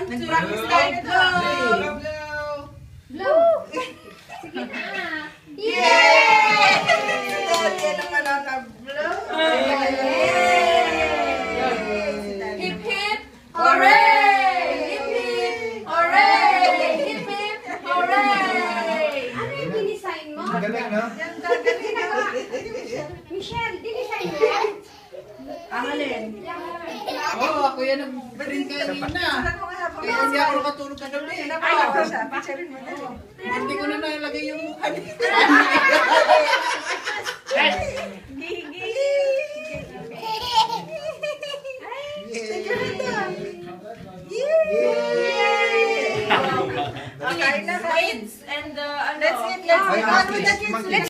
Nag-practice tayo nito. Blow. Sige na. Yay! Dati naman ang blow. Hip hip. Hooray! Hip hip. Hooray! Hip hip. Hooray! Ano yung dinisign mo? Galing, no? Michelle, dinisign mo yan? Ang alin? Oo, ako yan nag-print kanina. Kaya hindi ako nakatulog kagabi. Ay, ako siya. Picturein mo dali. Hindi ko na nalagay yung mukha dito. Okay, na. Kids and Let's eat. Let's eat. On with the kids. Let's